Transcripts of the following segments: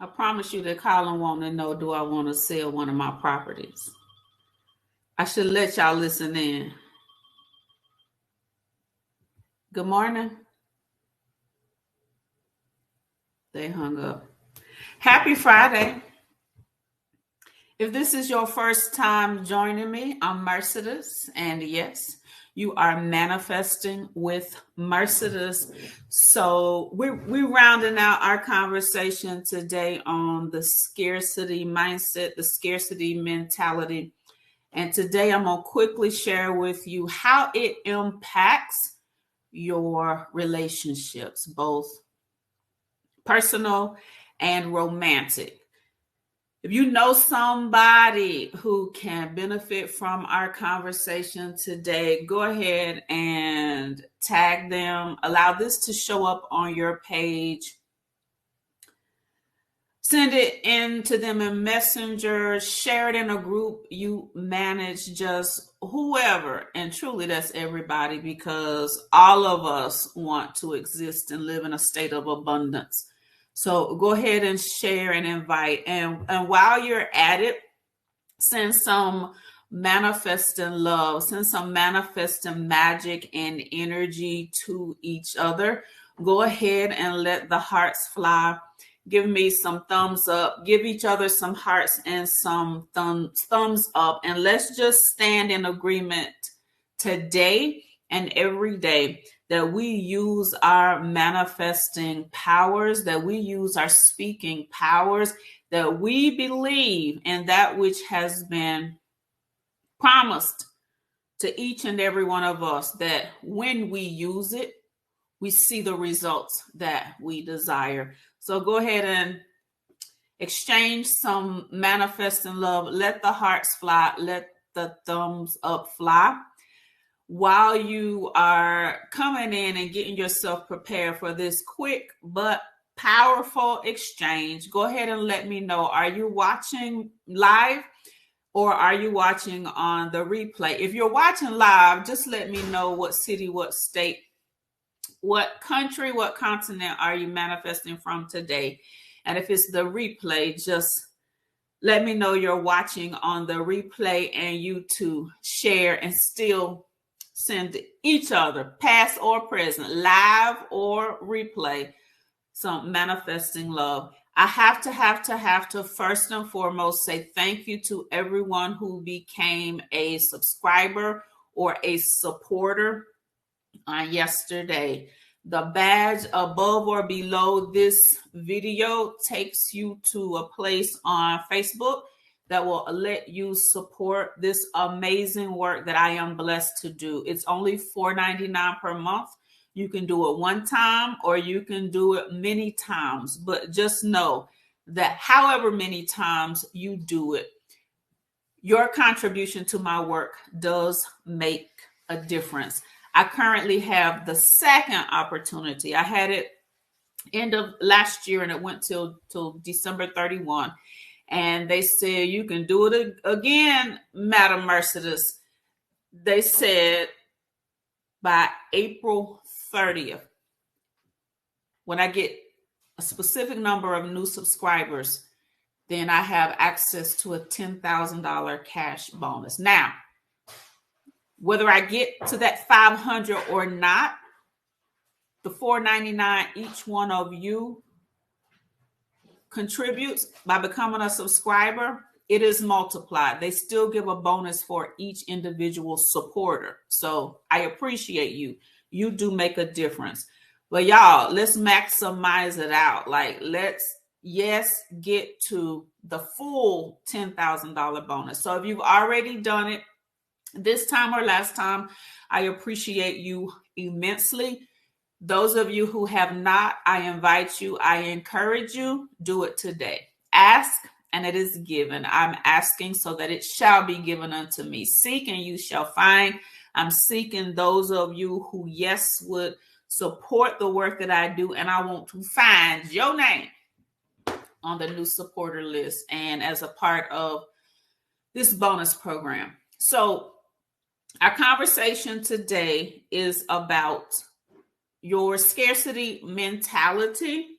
I promise you that Colin want to know, do I want to sell one of my properties? I should let y'all listen in. Good morning. They hung up. Happy Friday. If this is your first time joining me, I'm Mercedes, and yes, you are manifesting with Mercedes. So we're rounding out our conversation today on the scarcity mindset, the scarcity mentality. And today I'm going to quickly share with you how it impacts your relationships, both personal and romantic. If you know somebody who can benefit from our conversation today, go ahead and tag them. Allow this to show up on your page. Send it in to them in Messenger. Share it in a group you manage, just whoever. And truly, that's everybody, because all of us want to exist and live in a state of abundance. So go ahead and share and invite. And while you're at it, send some manifesting love, send some manifesting magic and energy to each other. Go ahead and let the hearts fly. Give me some thumbs up. Give each other some hearts and some thumbs up. And let's just stand in agreement today and every day that we use our manifesting powers, that we use our speaking powers, that we believe in that which has been promised to each and every one of us, that when we use it, we see the results that we desire. So go ahead and exchange some manifesting love. Let the hearts fly. Let the thumbs up fly. While you are coming in and getting yourself prepared for this quick but powerful exchange, go ahead and let me know. Are you watching live or are you watching on the replay? If you're watching live, just let me know what city, what state, what country, what continent are you manifesting from today? And if it's the replay, just let me know you're watching on the replay, and you too share and still send each other, past or present, live or replay, some manifesting love. I have to first and foremost say thank you to everyone who became a subscriber or a supporter on yesterday. The badge above or below this video takes you to a place on Facebook that will let you support this amazing work that I am blessed to do. It's only $4.99 per month. You can do it one time or you can do it many times, but just know that however many times you do it, your contribution to my work does make a difference. I currently have the second opportunity. I had it end of last year and it went till December 31. And they said, you can do it again, Madam Mercedes. They said by April 30th, when I get a specific number of new subscribers, then I have access to a $10,000 cash bonus. Now, whether I get to that 500 or not, the $4.99 each one of you contributes by becoming a subscriber, it is multiplied. They still give a bonus for each individual supporter. So I appreciate you. You do make a difference. But y'all, let's maximize it out. Like, let's get to the full $10,000 bonus. So if you've already done it this time or last time, I appreciate you immensely. Those of you who have not, I invite you, I encourage you, do it today. Ask and it is given. I'm asking so that it shall be given unto me. Seek and you shall find. I'm seeking those of you who, yes, would support the work that I do. And I want to find your name on the new supporter list and as a part of this bonus program. So our conversation today is about your scarcity mentality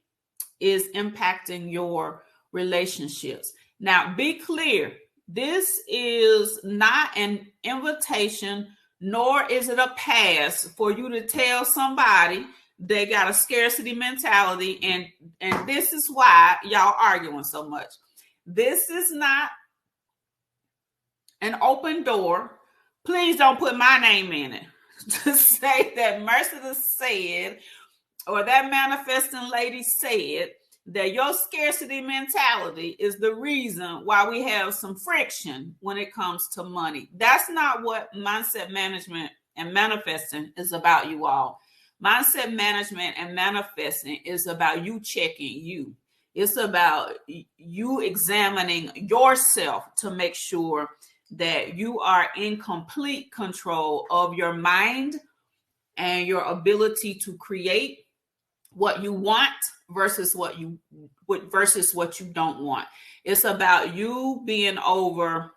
is impacting your relationships. Now, be clear. This is not an invitation, nor is it a pass for you to tell somebody they got a scarcity mentality, and this is why y'all arguing so much. This is not an open door. Please don't put my name in it to say that Mercedes said, or that manifesting lady said, that your scarcity mentality is the reason why we have some friction when it comes to money. That's not what mindset management and manifesting is about, you all. Mindset management and manifesting is about you checking you. It's about you examining yourself to make sure that you are in complete control of your mind and your ability to create what you want versus what you don't want. It's about you being over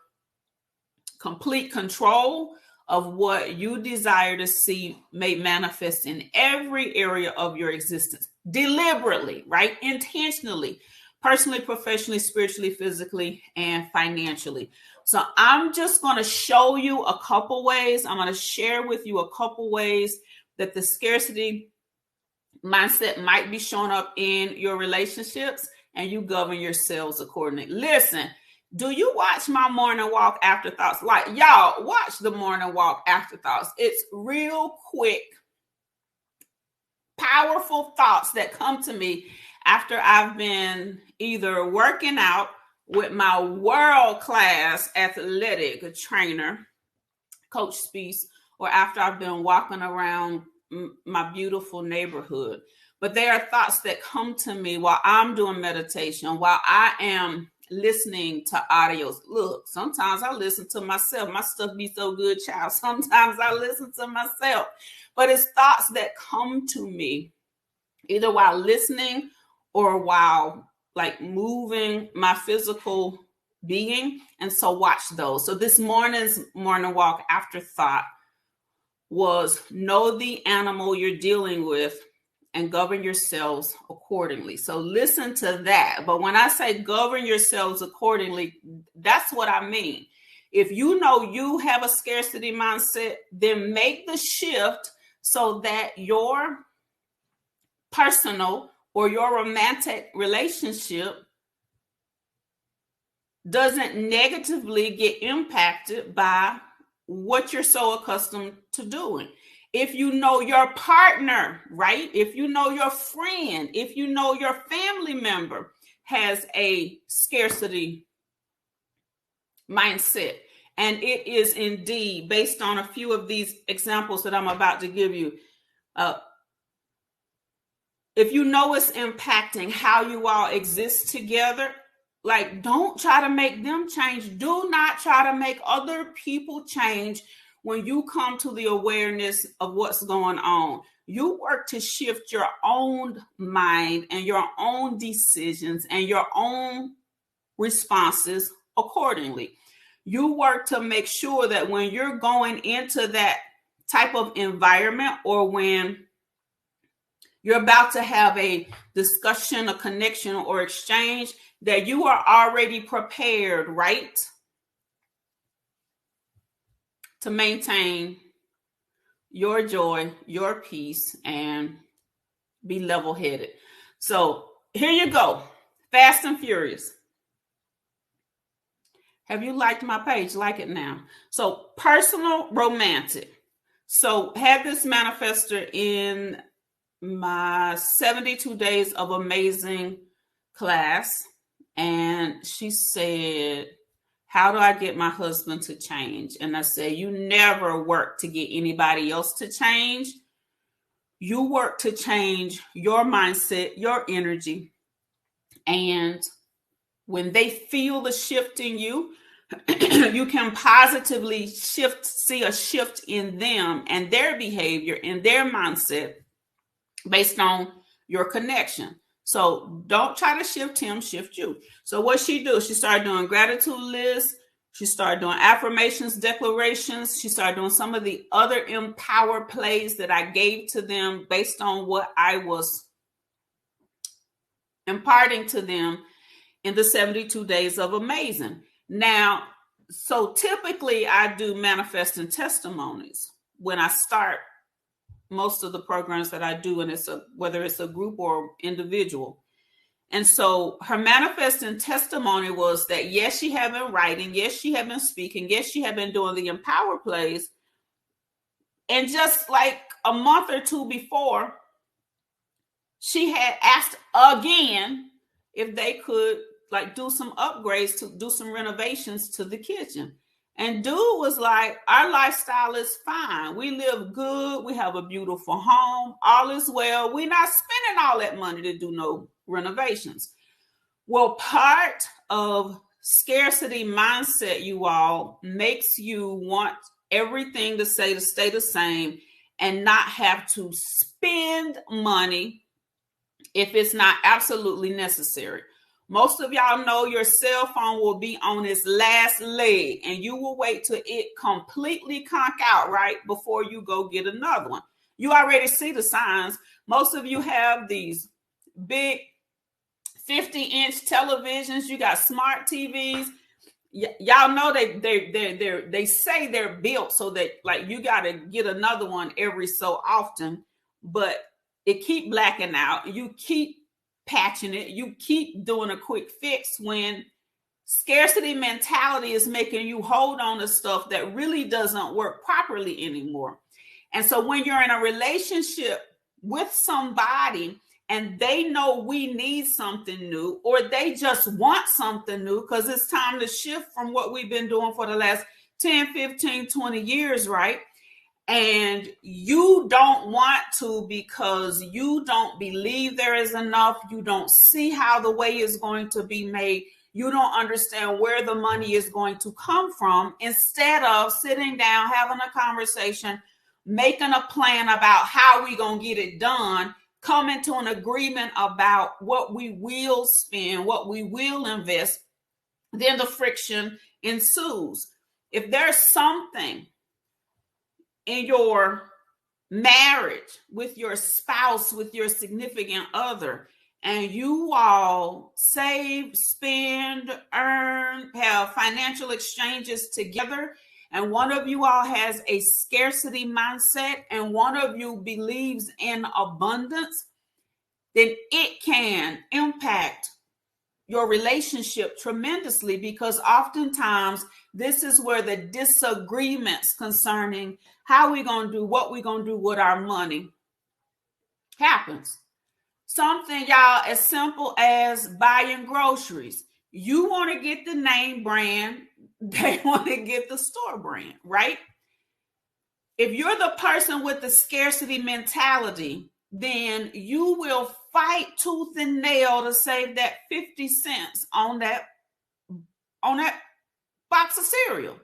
complete control of what you desire to see made manifest in every area of your existence, deliberately, right? Intentionally, personally, professionally, spiritually, physically, and financially. So I'm just going to show you a couple ways. I'm going to share with you a couple ways that the scarcity mindset might be showing up in your relationships, and you govern yourselves accordingly. Listen, do you watch my morning walk afterthoughts? Like, y'all, watch the morning walk afterthoughts. It's real quick, powerful thoughts that come to me after I've been either working out with my world-class athletic trainer, Coach Spees, or after I've been walking around my beautiful neighborhood. But there are thoughts that come to me while I'm doing meditation, while I am listening to audios. Look, sometimes I listen to myself. My stuff be so good, child. Sometimes I listen to myself. But it's thoughts that come to me either while listening or while like moving my physical being. And so watch those. So this morning's morning walk afterthought was know the animal you're dealing with and govern yourselves accordingly. So listen to that. But when I say govern yourselves accordingly, that's what I mean. If you know you have a scarcity mindset, then make the shift so that your personal or your romantic relationship doesn't negatively get impacted by what you're so accustomed to doing. If you know your partner, right? If you know your friend, if you know your family member has a scarcity mindset, and it is indeed based on a few of these examples that I'm about to give you, if you know it's impacting how you all exist together, like, don't try to make them change. Do not try to make other people change when you come to the awareness of what's going on. You work to shift your own mind and your own decisions and your own responses accordingly. You work to make sure that when you're going into that type of environment, or when you're about to have a discussion, a connection, or exchange, that you are already prepared, right, to maintain your joy, your peace, and be level-headed. So here you go. Fast and Furious. Have you liked my page? Like it now. So personal, romantic. So had this manifester in my 72 Days of Amazing class, and she said, how do I get my husband to change? And I said, you never work to get anybody else to change. You work to change your mindset, your energy. And when they feel the shift in you, you can positively see a shift in them and their behavior and their mindset based on your connection. So don't try to shift him, shift you. So what she do? She started doing gratitude lists. She started doing affirmations, declarations. She started doing some of the other empower plays that I gave to them based on what I was imparting to them in the 72 days of amazing. Now, so typically I do manifesting testimonies when I start most of the programs that I do, and whether it's a group or individual. And so her manifesting testimony was that, yes, she had been writing, yes, she had been speaking, yes, she had been doing the Empower plays. And just like a month or two before, she had asked again if they could like do some upgrades, to do some renovations to the kitchen. And dude was like, our lifestyle is fine. We live good. We have a beautiful home. All is well. We're not spending all that money to do no renovations. Well, part of scarcity mindset, you all, makes you want everything to stay the same and not have to spend money if it's not absolutely necessary. Most of y'all know your cell phone will be on its last leg, and you will wait till it completely conk out, right, before you go get another one. You already see the signs. Most of you have these big 50-inch televisions. You got smart TVs. Y'all know they say they're built so that like you got to get another one every so often, but it keep blacking out. You keep patching it. You keep doing a quick fix when scarcity mentality is making you hold on to stuff that really doesn't work properly anymore. And so when you're in a relationship with somebody and they know we need something new, or they just want something new because it's time to shift from what we've been doing for the last 10, 15, 20 years, right? And you don't want to because you don't believe there is enough. You don't see how the way is going to be made. You don't understand where the money is going to come from. Instead of sitting down, having a conversation, making a plan about how we going to get it done, coming to an agreement about what we will spend, what we will invest, then the friction ensues. If there's something in your marriage with your spouse, with your significant other, and you all save, spend, earn, have financial exchanges together, and one of you all has a scarcity mindset and one of you believes in abundance, then it can impact your relationship tremendously, because oftentimes this is where the disagreements concerning how we're going to do, what we're going to do with our money happens. Something, y'all, as simple as buying groceries. You want to get the name brand, they want to get the store brand, right? If you're the person with the scarcity mentality, then you will fight tooth and nail to save that 50 cents on that box of cereal.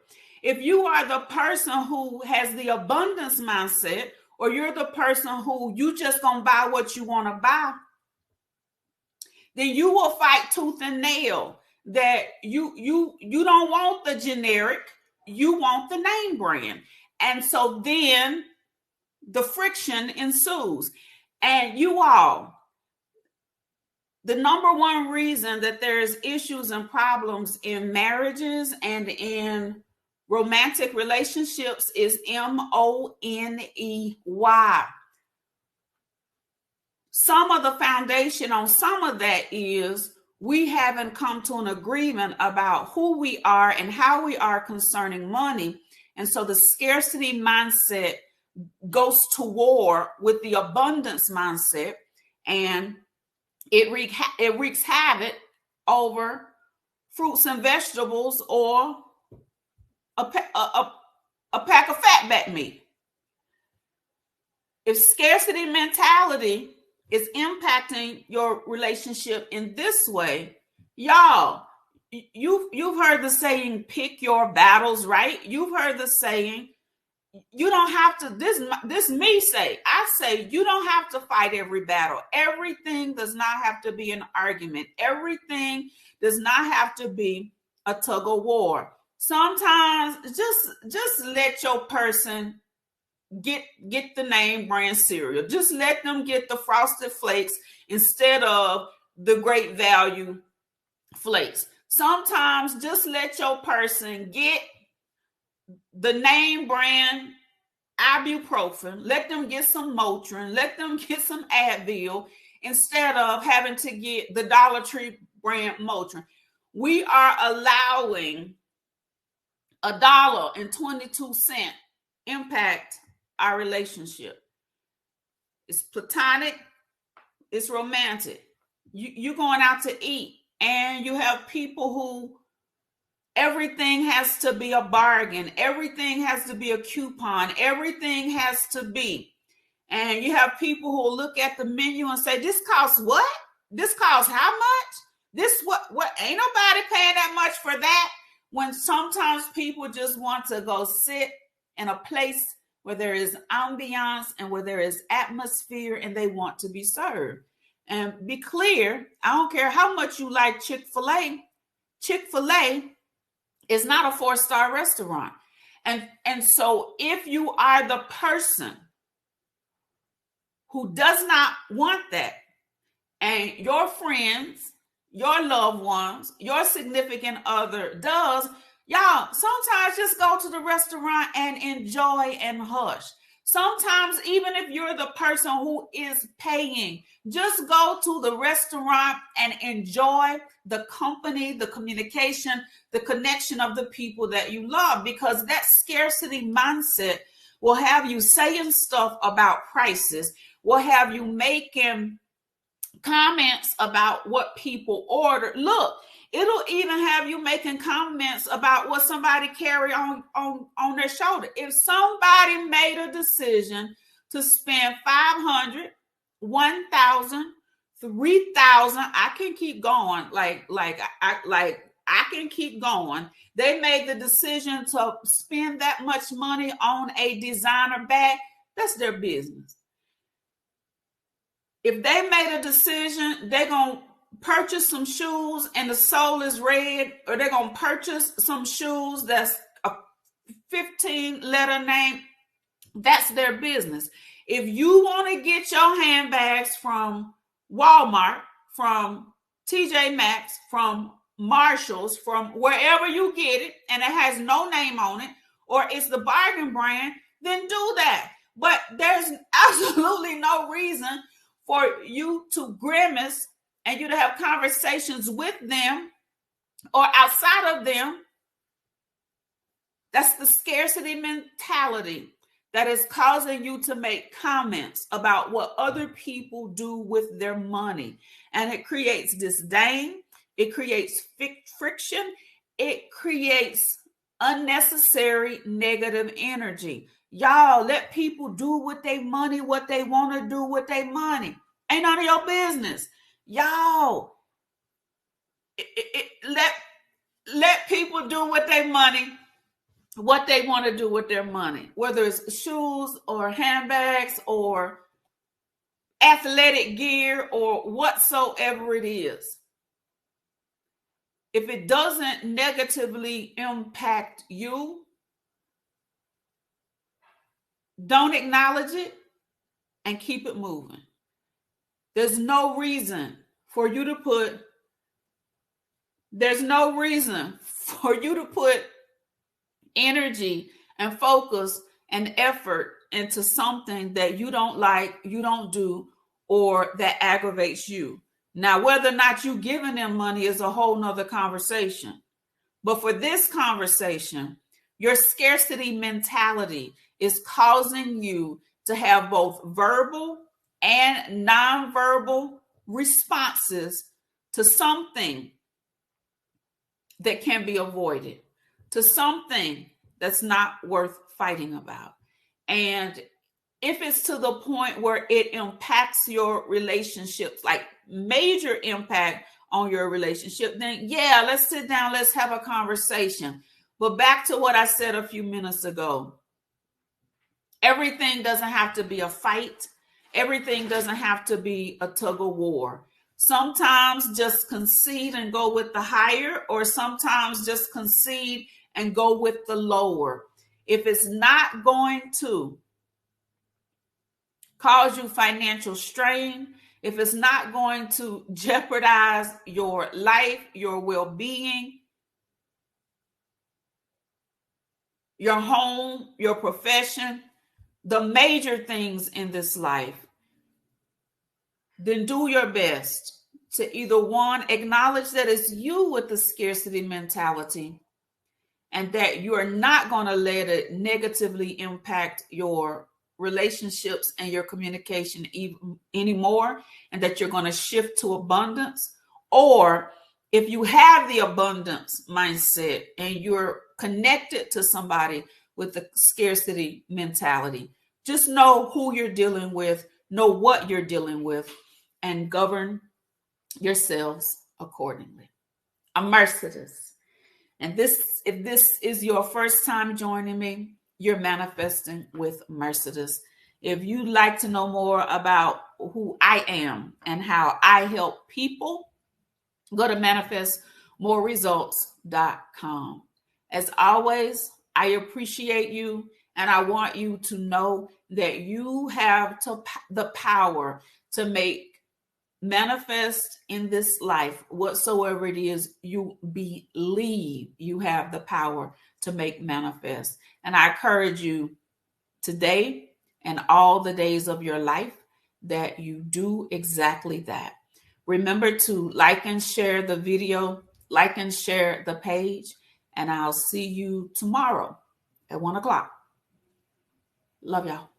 If you are the person who has the abundance mindset, or you're the person who you just gonna buy what you want to buy, then you will fight tooth and nail that you don't want the generic, you want the name brand. And so then the friction ensues. And you all, the number one reason that there's issues and problems in marriages and in romantic relationships is money. Some of the foundation on some of that is we haven't come to an agreement about who we are and how we are concerning money. And so the scarcity mindset goes to war with the abundance mindset, and it wreaks havoc over fruits and vegetables or a pack of fatback meat. If scarcity mentality is impacting your relationship in this way, y'all, you've heard the saying, pick your battles, right? You've heard the saying, you don't have to, I say, you don't have to fight every battle. Everything does not have to be an argument. Everything does not have to be a tug of war. Sometimes just let your person get the name brand cereal. Just let them get the Frosted Flakes instead of the great value flakes. Sometimes just let your person get the name brand ibuprofen, let them get some Motrin, let them get some Advil instead of having to get the Dollar Tree brand Motrin. We are allowing $1.22 impact our relationship. It's platonic, it's romantic. You're going out to eat, and you have people who everything has to be a bargain, everything has to be a coupon, everything has to be. And you have people who look at the menu and say, this costs what? This costs how much? This what ain't nobody paying that much for that. When sometimes people just want to go sit in a place where there is ambiance and where there is atmosphere, and they want to be served. And be clear, I don't care how much you like Chick-fil-A. Chick-fil-A is not a 4-star restaurant. And so if you are the person who does not want that, and your friends, your loved ones, your significant other does, y'all, sometimes just go to the restaurant and enjoy and hush. Sometimes, even if you're the person who is paying, just go to the restaurant and enjoy the company, the communication, the connection of the people that you love, because that scarcity mindset will have you saying stuff about prices, will have you making comments about what people order. Look, it'll even have you making comments about what somebody carry on their shoulder. If somebody made a decision to spend 500, 1,000, 3,000, I can keep going. I can keep going. They made the decision to spend that much money on a designer bag. That's their business. If they made a decision, they're going to purchase some shoes and the sole is red, or they're going to purchase some shoes that's a 15-letter name, that's their business. If you want to get your handbags from Walmart, from TJ Maxx, from Marshalls, from wherever you get it, and it has no name on it, or it's the bargain brand, then do that. But there's absolutely no reason for you to grimace and you to have conversations with them or outside of them. That's the scarcity mentality that is causing you to make comments about what other people do with their money. And it creates disdain. It creates friction. It creates unnecessary negative energy. Y'all, let people do with their money what they want to do with their money. Ain't none of your business. Y'all, let people do with their money what they want to do with their money, whether it's shoes or handbags or athletic gear or whatsoever it is. If it doesn't negatively impact you, don't acknowledge it and keep it moving. There's no reason for you to put energy and focus and effort into something that you don't like, you don't do, or that aggravates you. Now, whether or not you giving them money is a whole nother conversation. But for this conversation, your scarcity mentality is causing you to have both verbal and nonverbal responses to something that can be avoided, to something that's not worth fighting about. And if it's to the point where it impacts your relationships, like major impact on your relationship, then yeah, let's sit down, let's have a conversation. But back to what I said a few minutes ago, everything doesn't have to be a fight. Everything doesn't have to be a tug of war. Sometimes just concede and go with the higher, or sometimes just concede and go with the lower. If it's not going to cause you financial strain, if it's not going to jeopardize your life, your well-being, your home, your profession, the major things in this life, then do your best to either one, acknowledge that it's you with the scarcity mentality and that you are not going to let it negatively impact your relationships and your communication anymore, and that you're going to shift to abundance. Or if you have the abundance mindset and you're connected to somebody with the scarcity mentality, just know who you're dealing with, know what you're dealing with, and govern yourselves accordingly. I'm Mercedes. And if this is your first time joining me, you're manifesting with Mercedes. If you'd like to know more about who I am and how I help people, go to manifestmoreresults.com. As always, I appreciate you, and I want you to know that you have the power to make manifest in this life whatsoever it is you believe. You have the power to make manifest. And I encourage you today and all the days of your life that you do exactly that. Remember to like and share the video, like and share the page, and I'll see you tomorrow at 1 o'clock. Love y'all.